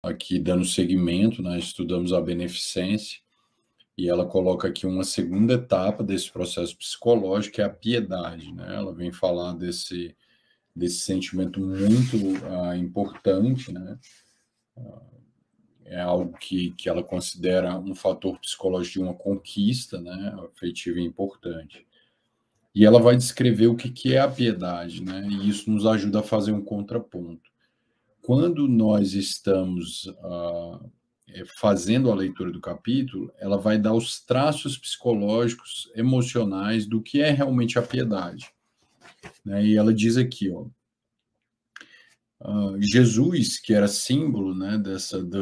aqui dando seguimento, né, estudamos a beneficência, e ela coloca aqui uma segunda etapa desse processo psicológico, que é a piedade, né? Ela vem falar desse sentimento muito importante, né? É algo que ela considera um fator psicológico de uma conquista, né, afetiva e importante. E ela vai descrever o que é a piedade, né? E isso nos ajuda a fazer um contraponto. Quando nós estamos fazendo a leitura do capítulo, ela vai dar os traços psicológicos, emocionais do que é realmente a piedade, né? E ela diz aqui, ó, Jesus, que era símbolo, né,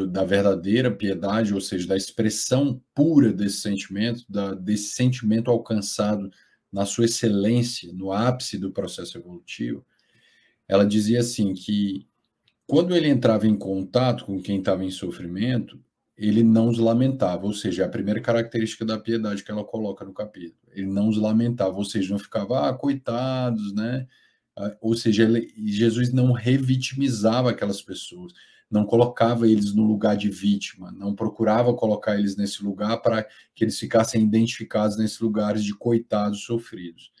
da verdadeira piedade, ou seja, da expressão pura desse sentimento alcançado na sua excelência, no ápice do processo evolutivo, ela dizia assim que quando ele entrava em contato com quem estava em sofrimento, ele não os lamentava, ou seja, é a primeira característica da piedade que ela coloca no capítulo. Ele não os lamentava, ou seja, não ficava, coitados, né? Ou seja, Jesus não revitimizava aquelas pessoas, não colocava eles no lugar de vítima, não procurava colocar eles nesse lugar para que eles ficassem identificados nesses lugares de coitados sofridos.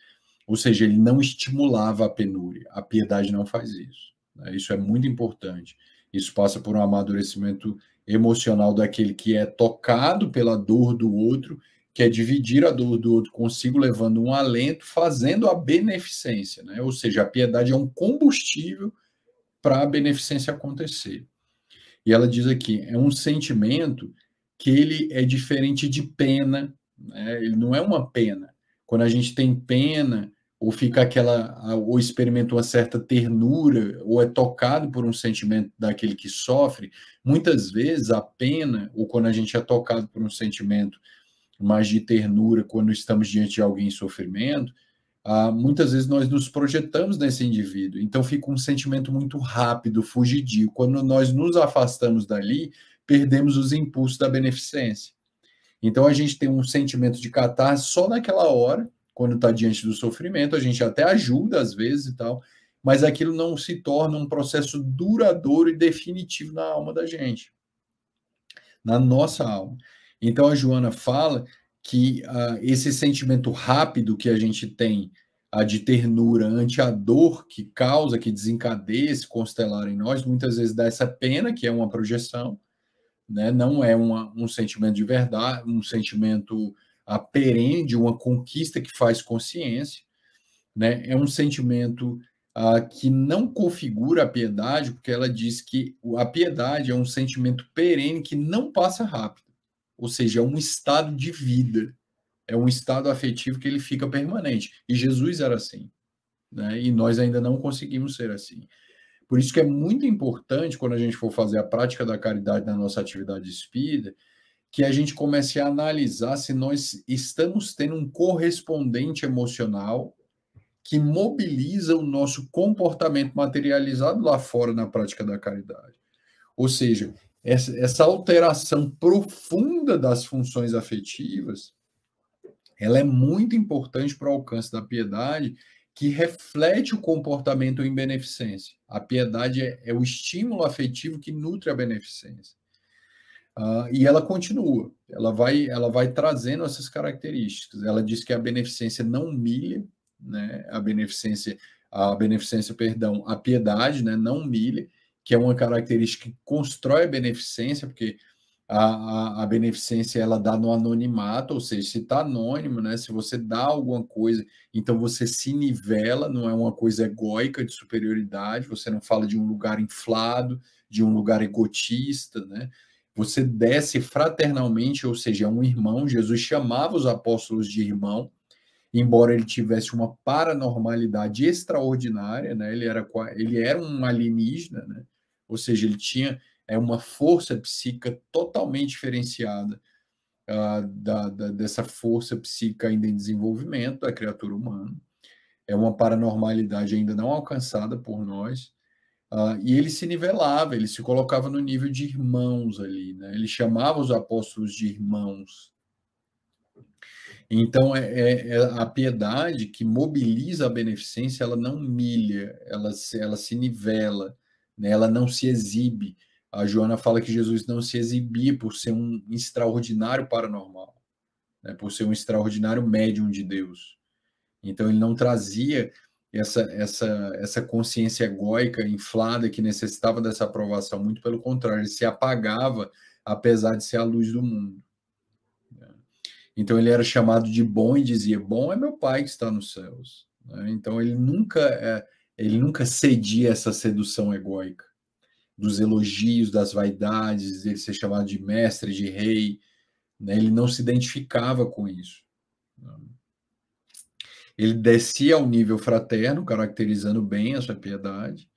Ou seja, ele não estimulava a penúria. A piedade não faz isso, né? Isso é muito importante. Isso passa por um amadurecimento emocional daquele que é tocado pela dor do outro, que é dividir a dor do outro consigo, levando um alento, fazendo a beneficência, né? Ou seja, a piedade é um combustível para a beneficência acontecer. E ela diz aqui, é um sentimento que ele é diferente de pena, né? Ele não é uma pena. Quando a gente tem pena, ou fica ou experimenta uma certa ternura, ou é tocado por um sentimento daquele que sofre, muitas vezes a pena, ou quando a gente é tocado por um sentimento mais de ternura, quando estamos diante de alguém em sofrimento, muitas vezes nós nos projetamos nesse indivíduo, então fica um sentimento muito rápido, fugidio. Quando nós nos afastamos dali, perdemos os impulsos da beneficência. Então a gente tem um sentimento de catarse só naquela hora, quando está diante do sofrimento, a gente até ajuda às vezes e tal, mas aquilo não se torna um processo duradouro e definitivo na alma da gente, na nossa alma. Então a Joana fala que esse sentimento rápido que a gente tem de ternura ante a dor que causa, que desencadeia esse constelar em nós, muitas vezes dá essa pena, que é uma projeção, né? Não é um sentimento de verdade, um sentimento perene, de uma conquista que faz consciência, né? É um sentimento que não configura a piedade, porque ela diz que a piedade é um sentimento perene que não passa rápido, ou seja, é um estado de vida, é um estado afetivo que ele fica permanente. E Jesus era assim, né? E nós ainda não conseguimos ser assim. Por isso que é muito importante, quando a gente for fazer a prática da caridade na nossa atividade espírita, que a gente comece a analisar se nós estamos tendo um correspondente emocional que mobiliza o nosso comportamento materializado lá fora na prática da caridade. Ou seja, essa alteração profunda das funções afetivas, ela é muito importante para o alcance da piedade, que reflete o comportamento em beneficência. A piedade é o estímulo afetivo que nutre a beneficência. E ela continua, ela vai trazendo essas características. Ela diz que a beneficência não humilha, né? A beneficência, perdão, a piedade, né, não humilha, que é uma característica que constrói a beneficência, porque a beneficência ela dá no anonimato, ou seja, se está anônimo, né, se você dá alguma coisa, então você se nivela, não é uma coisa egóica de superioridade, você não fala de um lugar inflado, de um lugar egotista, né? Você desce fraternalmente, ou seja, é um irmão. Jesus chamava os apóstolos de irmão, embora ele tivesse uma paranormalidade extraordinária, né? Ele era um alienígena, né? Ou seja, ele tinha uma força psíquica totalmente diferenciada dessa força psíquica ainda em desenvolvimento da criatura humana. É uma paranormalidade ainda não alcançada por nós. E ele se nivelava, ele se colocava no nível de irmãos ali, né? Ele chamava os apóstolos de irmãos. Então, é a piedade que mobiliza a beneficência, ela não humilha, ela se nivela, né? Ela não se exibe. A Joana fala que Jesus não se exibia por ser um extraordinário paranormal, né, por ser um extraordinário médium de Deus. Então, ele não trazia essa consciência egóica inflada que necessitava dessa aprovação, muito pelo contrário, ele se apagava apesar de ser a luz do mundo. Então, ele era chamado de bom e dizia: bom é meu Pai que está nos céus. Então, ele nunca cedia essa sedução egóica, dos elogios, das vaidades, ele ser chamado de mestre, de rei, né? Ele não se identificava com isso. Ele descia ao nível fraterno, caracterizando bem a sua piedade,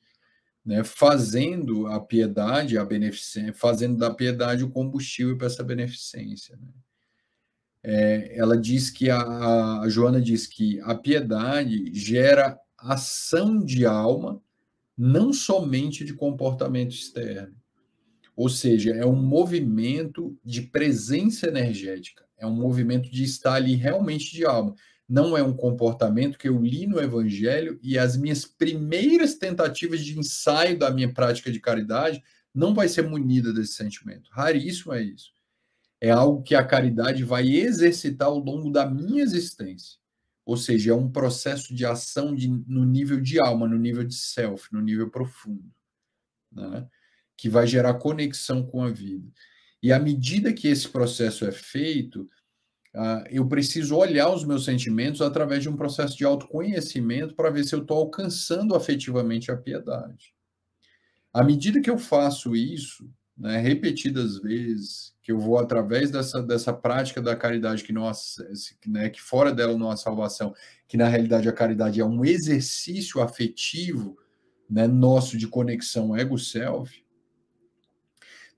né? Fazendo a piedade, a beneficência, fazendo da piedade o combustível para essa beneficência, né? Ela diz que a Joana diz que a piedade gera ação de alma, não somente de comportamento externo. Ou seja, é um movimento de presença energética, é um movimento de estar ali realmente de alma. Não é um comportamento que eu li no Evangelho e as minhas primeiras tentativas de ensaio da minha prática de caridade não vai ser munida desse sentimento. Raríssimo é isso. É algo que a caridade vai exercitar ao longo da minha existência. Ou seja, é um processo de ação no nível de alma, no nível de self, no nível profundo, né? Que vai gerar conexão com a vida. E à medida que esse processo é feito, eu preciso olhar os meus sentimentos através de um processo de autoconhecimento para ver se eu estou alcançando afetivamente a piedade. À medida que eu faço isso, né, repetidas vezes, que eu vou através dessa prática da caridade que né, que fora dela não há salvação, que na realidade a caridade é um exercício afetivo, né, nosso de conexão ego-self,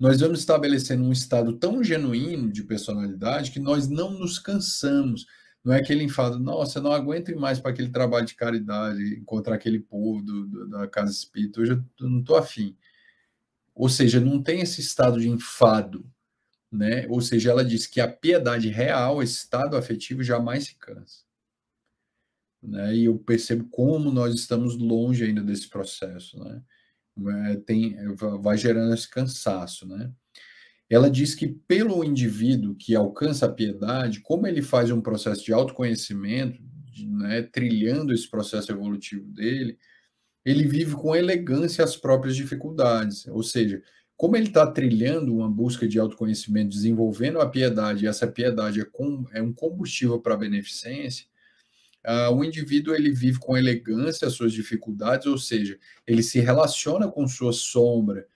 nós vamos estabelecendo um estado tão genuíno de personalidade que nós não nos cansamos. Não é aquele enfado: nossa, eu não aguento mais para aquele trabalho de caridade, encontrar aquele povo da casa espírita, hoje eu não estou afim. Ou seja, não tem esse estado de enfado, né? Ou seja, ela diz que a piedade real, esse estado afetivo, jamais se cansa. Né? E eu percebo como nós estamos longe ainda desse processo, né? Vai gerando esse cansaço, né? Ela diz que pelo indivíduo que alcança a piedade, como ele faz um processo de autoconhecimento, né, trilhando esse processo evolutivo dele, ele vive com elegância as próprias dificuldades. Ou seja, como ele está trilhando uma busca de autoconhecimento, desenvolvendo a piedade, e essa piedade é um combustível para a beneficência, o indivíduo ele vive com elegância as suas dificuldades, ou seja, ele se relaciona com sua sombra,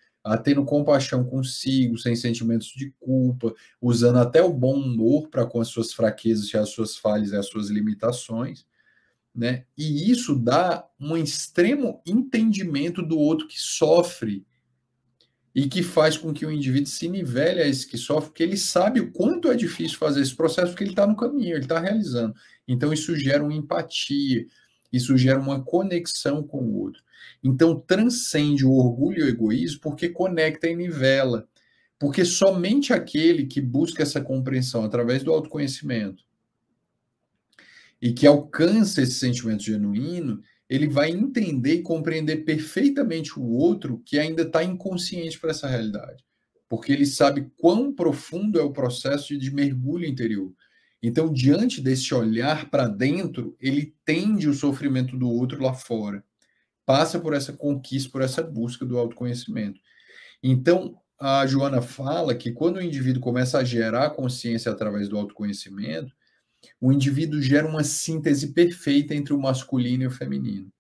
tendo compaixão consigo, sem sentimentos de culpa, usando até o bom humor para com as suas fraquezas, as suas falhas e as suas limitações, né? E isso dá um extremo entendimento do outro que sofre e que faz com que o indivíduo se nivele a esse que sofre, porque ele sabe o quanto é difícil fazer esse processo, porque ele está no caminho, ele está realizando. Então, isso gera uma empatia, isso gera uma conexão com o outro. Então, transcende o orgulho e o egoísmo, porque conecta e nivela. Porque somente aquele que busca essa compreensão através do autoconhecimento e que alcança esse sentimento genuíno, ele vai entender e compreender perfeitamente o outro que ainda está inconsciente para essa realidade, porque ele sabe quão profundo é o processo de mergulho interior. Então, diante desse olhar para dentro, ele tende o sofrimento do outro lá fora, passa por essa conquista, por essa busca do autoconhecimento. Então, a Joana fala que quando o indivíduo começa a gerar consciência através do autoconhecimento, o indivíduo gera uma síntese perfeita entre o masculino e o feminino,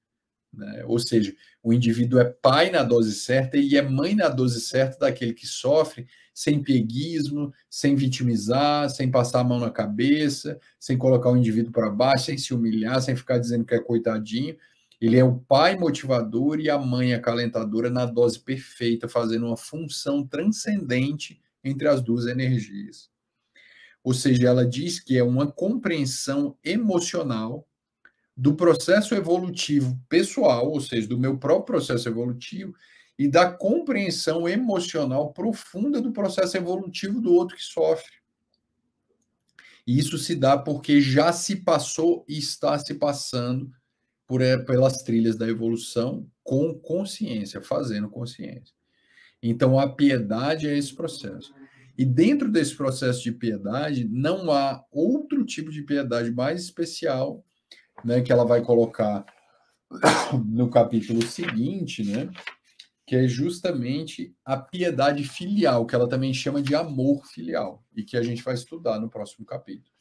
né? Ou seja, o indivíduo é pai na dose certa e é mãe na dose certa daquele que sofre, sem pieguismo, sem vitimizar, sem passar a mão na cabeça, sem colocar o indivíduo para baixo, sem se humilhar, sem ficar dizendo que é coitadinho. Ele é o pai motivador e a mãe acalentadora na dose perfeita, fazendo uma função transcendente entre as duas energias. Ou seja, ela diz que é uma compreensão emocional do processo evolutivo pessoal, ou seja, do meu próprio processo evolutivo, e da compreensão emocional profunda do processo evolutivo do outro que sofre. E isso se dá porque já se passou e está se passando pelas trilhas da evolução com consciência, fazendo consciência. Então, a piedade é esse processo. E dentro desse processo de piedade, não há outro tipo de piedade mais especial, né, que ela vai colocar no capítulo seguinte, né, que é justamente a piedade filial, que ela também chama de amor filial, e que a gente vai estudar no próximo capítulo.